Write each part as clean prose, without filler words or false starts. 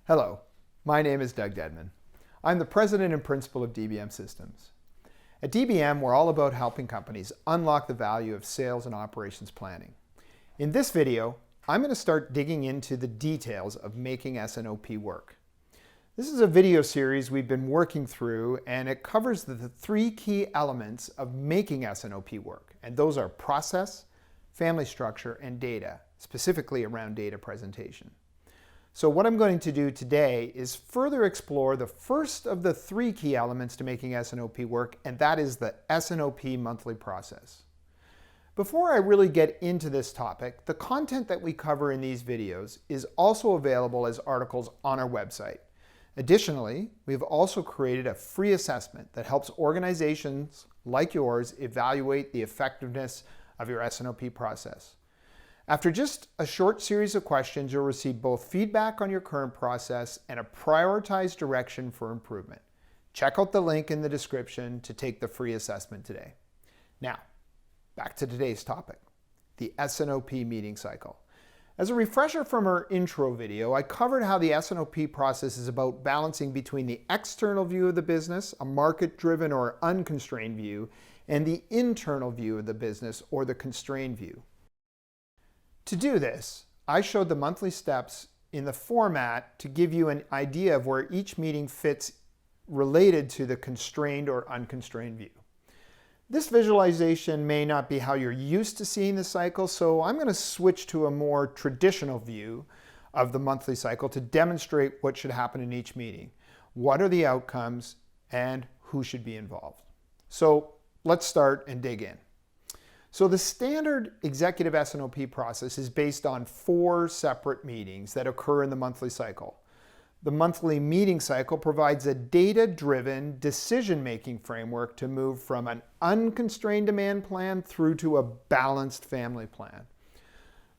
Hello, my name is Doug Dedman. I'm the president and principal of DBM Systems. At DBM, we're all about helping companies unlock the value of sales and operations planning. In this video, I'm going to start digging into the details of making S&OP work. This is a video series we've been working through, and it covers the three key elements of making S&OP work. And those are process, family structure, and data, specifically around data presentation. So what I'm going to do today is further explore the first of the three key elements to making S&OP work, and that is the S&OP monthly process. Before I really get into this topic, the content that we cover in these videos is also available as articles on our website. Additionally, we've also created a free assessment that helps organizations like yours evaluate the effectiveness of your S&OP process. After just a short series of questions, you'll receive both feedback on your current process and a prioritized direction for improvement. Check out the link in the description to take the free assessment today. Now, back to today's topic, the S&OP meeting cycle. As a refresher from our intro video, I covered how the S&OP process is about balancing between the external view of the business, a market-driven or unconstrained view, and the internal view of the business or the constrained view. To do this, I showed the monthly steps in the format to give you an idea of where each meeting fits related to the constrained or unconstrained view. This visualization may not be how you're used to seeing the cycle, so I'm going to switch to a more traditional view of the monthly cycle to demonstrate what should happen in each meeting, what are the outcomes, and who should be involved. So let's start and dig in. So the standard executive S&OP process is based on 4 separate meetings that occur in the monthly cycle. The monthly meeting cycle provides a data-driven decision-making framework to move from an unconstrained demand plan through to a balanced family plan.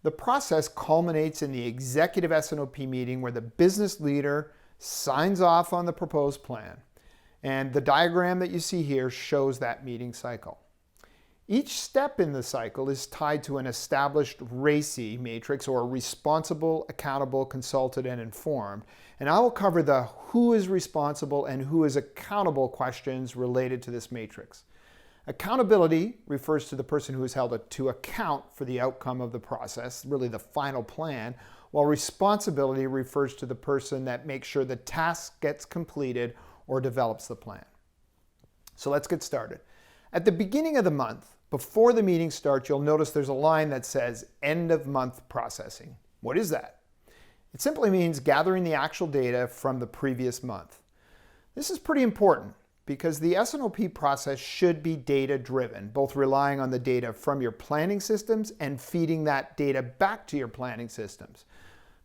The process culminates in the executive S&OP meeting where the business leader signs off on the proposed plan. And the diagram that you see here shows that meeting cycle. Each step in the cycle is tied to an established RACI matrix, or responsible, accountable, consulted, and informed. And I will cover the who is responsible and who is accountable questions related to this matrix. Accountability refers to the person who is held to account for the outcome of the process, really the final plan, while responsibility refers to the person that makes sure the task gets completed or develops the plan. So let's get started. At the beginning of the month, before the meeting starts, you'll notice there's a line that says end of month processing. What is that? It simply means gathering the actual data from the previous month. This is pretty important because the S&OP process should be data driven, both relying on the data from your planning systems and feeding that data back to your planning systems.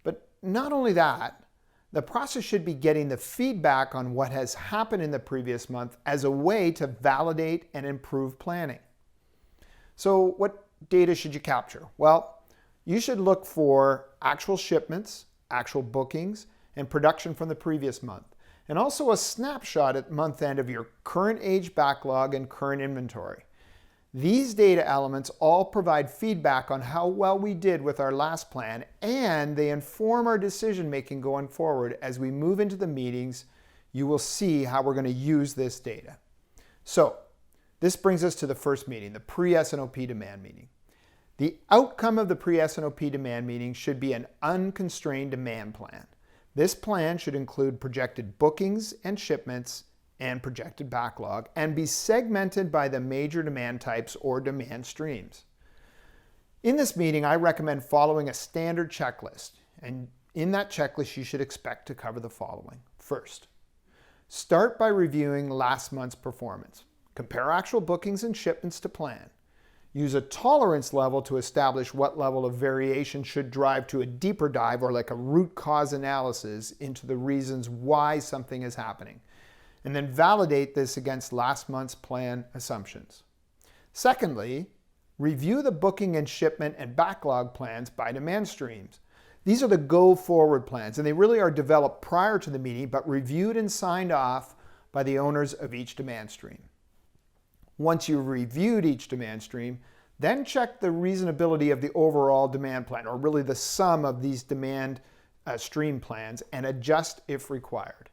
But not only that, the process should be getting the feedback on what has happened in the previous month as a way to validate and improve planning. So what data should you capture? Well, you should look for actual shipments, actual bookings, and production from the previous month, and also a snapshot at month end of your current age backlog and current inventory. These data elements all provide feedback on how well we did with our last plan, and they inform our decision making going forward. As we move into the meetings, you will see how we're going to use this data. So this brings us to the first meeting, the pre-S&OP demand meeting. The outcome of the pre-S&OP demand meeting should be an unconstrained demand plan. This plan should include projected bookings and shipments and projected backlog and be segmented by the major demand types or demand streams. In this meeting, I recommend following a standard checklist, and in that checklist you should expect to cover the following. First, start by reviewing last month's performance. Compare actual bookings and shipments to plan. Use a tolerance level to establish what level of variation should drive to a deeper dive, or like a root cause analysis into the reasons why something is happening. And then validate this against last month's plan assumptions. Secondly, review the booking and shipment and backlog plans by demand streams. These are the go-forward plans, and they really are developed prior to the meeting, but reviewed and signed off by the owners of each demand stream. Once you've reviewed each demand stream, then check the reasonability of the overall demand plan, or really the sum of these demand stream plans and adjust if required.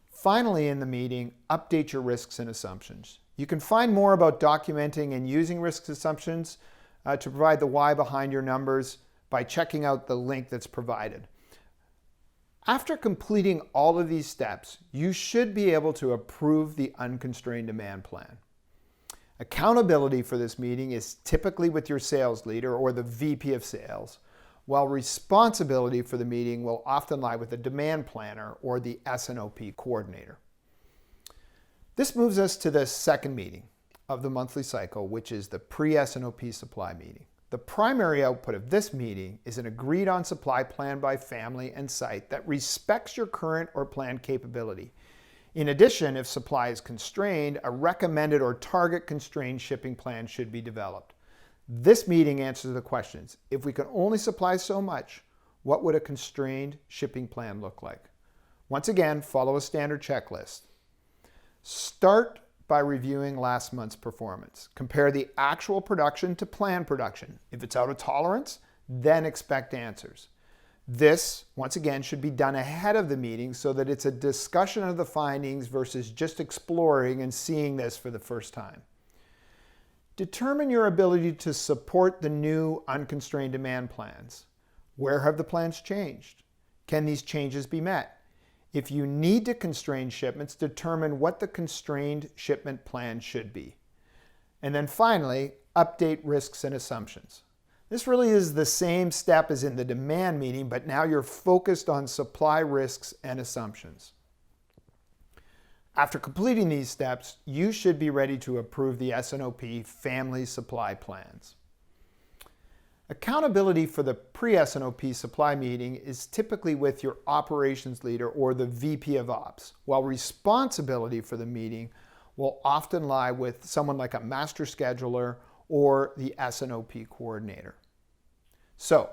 Finally, in the meeting, update your risks and assumptions. You can find more about documenting and using risk assumptions to provide the why behind your numbers by checking out the link that's provided. After completing all of these steps, you should be able to approve the unconstrained demand plan. Accountability for this meeting is typically with your sales leader or the VP of sales, while responsibility for the meeting will often lie with the demand planner or the S&OP coordinator. This moves us to the second meeting of the monthly cycle, which is the pre-S&OP supply meeting. The primary output of this meeting is an agreed-on supply plan by family and site that respects your current or planned capability. In addition, if supply is constrained, a recommended or target constrained shipping plan should be developed. This meeting answers the questions: if we can only supply so much, what would a constrained shipping plan look like? Once again, follow a standard checklist. Start by reviewing last month's performance. Compare the actual production to planned production. If it's out of tolerance, then expect answers. This, once again, should be done ahead of the meeting so that it's a discussion of the findings versus just exploring and seeing this for the first time. Determine your ability to support the new unconstrained demand plans. Where have the plans changed? Can these changes be met? If you need to constrain shipments, determine what the constrained shipment plan should be. And then finally, update risks and assumptions. This really is the same step as in the demand meeting, but now you're focused on supply risks and assumptions. After completing these steps, you should be ready to approve the S&OP family supply plans. Accountability for the pre-S&OP supply meeting is typically with your operations leader or the VP of Ops, while responsibility for the meeting will often lie with someone like a master scheduler or the S&OP coordinator. So,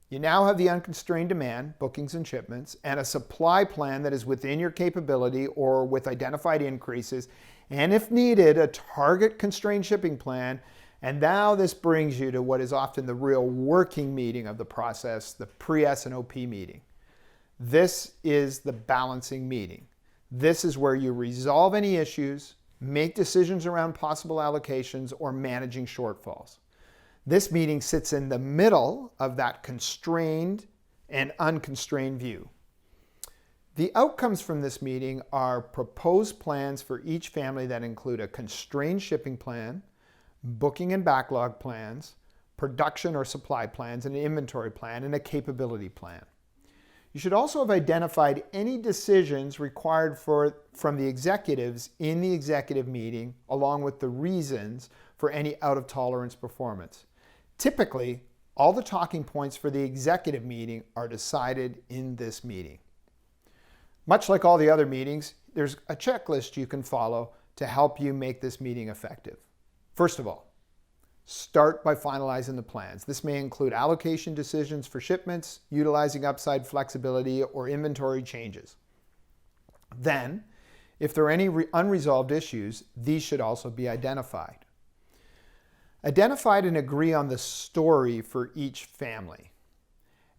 you now have the unconstrained demand, bookings and shipments, and a supply plan that is within your capability or with identified increases, and if needed, a target constrained shipping plan. And now this brings you to what is often the real working meeting of the process, the pre-S&OP meeting. This is the balancing meeting. This is where you resolve any issues, make decisions around possible allocations, or managing shortfalls. This meeting sits in the middle of that constrained and unconstrained view. The outcomes from this meeting are proposed plans for each family that include a constrained shipping plan, booking and backlog plans, production or supply plans, an inventory plan, and a capability plan. You should also have identified any decisions required from the executives in the executive meeting, along with the reasons for any out-of-tolerance performance. Typically, all the talking points for the executive meeting are decided in this meeting. Much like all the other meetings, there's a checklist you can follow to help you make this meeting effective. First of all, start by finalizing the plans. This may include allocation decisions for shipments, utilizing upside flexibility, or inventory changes. Then, if there are any unresolved issues, these should also be identified. Identify and agree on the story for each family.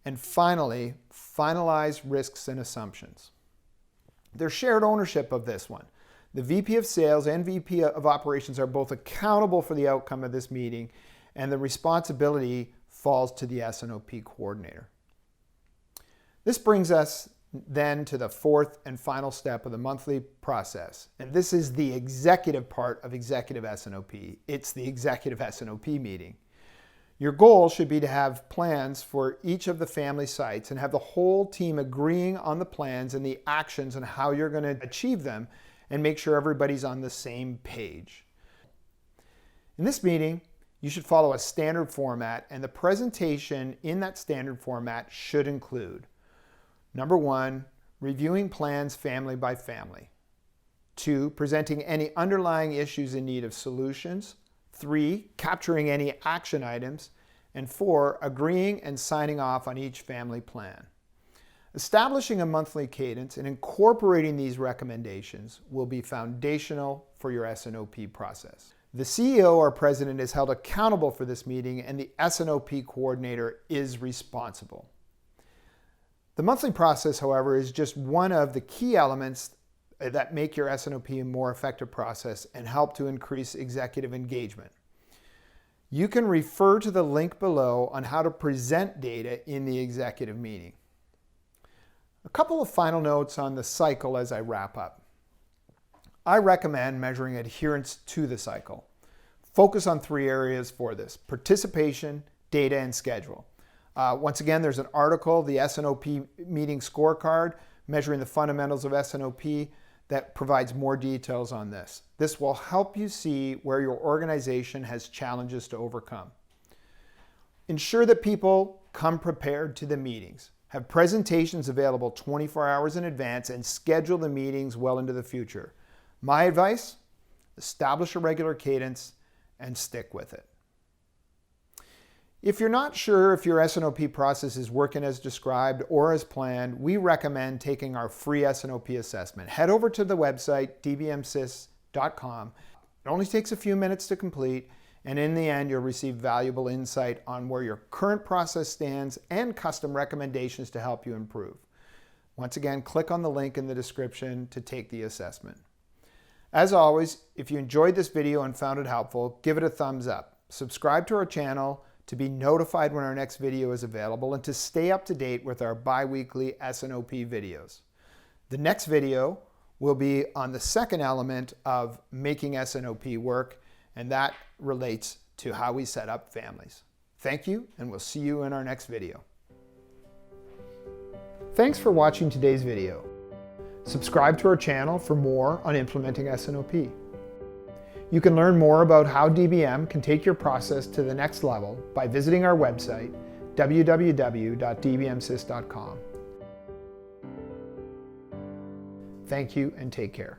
And finally, finalize risks and assumptions. There's shared ownership of this one. The VP of Sales and VP of Operations are both accountable for the outcome of this meeting, and the responsibility falls to the S&OP coordinator. This brings us then to the fourth and final step of the monthly process, and this is the executive part of executive S&OP. It's the executive S&OP meeting. Your goal should be to have plans for each of the family sites and have the whole team agreeing on the plans and the actions and how you're going to achieve them, and make sure everybody's on the same page. In this meeting, you should follow a standard format, and the presentation in that standard format should include: number one, reviewing plans family by family. 2, presenting any underlying issues in need of solutions. 3, capturing any action items. And 4, agreeing and signing off on each family plan. Establishing a monthly cadence and incorporating these recommendations will be foundational for your S&OP process. The CEO or president is held accountable for this meeting, and the S&OP coordinator is responsible. The monthly process, however, is just one of the key elements that make your S&OP a more effective process and help to increase executive engagement. You can refer to the link below on how to present data in the executive meeting. A couple of final notes on the cycle as I wrap up. I recommend measuring adherence to the cycle. Focus on 3 areas for this: participation, data, and schedule. Once again, there's an article, the S&OP meeting scorecard, measuring the fundamentals of S&OP, that provides more details on this. This will help you see where your organization has challenges to overcome. Ensure that people come prepared to the meetings. Have presentations available 24 hours in advance and schedule the meetings well into the future. My advice: establish a regular cadence and stick with it. If you're not sure if your S&OP process is working as described or as planned, we recommend taking our free S&OP assessment. Head over to the website, dbmsys.com. It only takes a few minutes to complete, and in the end, you'll receive valuable insight on where your current process stands and custom recommendations to help you improve. Once again, click on the link in the description to take the assessment. As always, if you enjoyed this video and found it helpful, give it a thumbs up. Subscribe to our channel to be notified when our next video is available and to stay up to date with our bi-weekly S&OP videos. The next video will be on the second element of making S&OP work, and that relates to how we set up families. Thank you, and we'll see you in our next video. Thanks for watching today's video. Subscribe to our channel for more on implementing S&OP. You can learn more about how DBM can take your process to the next level by visiting our website, www.dbmsys.com. Thank you and take care.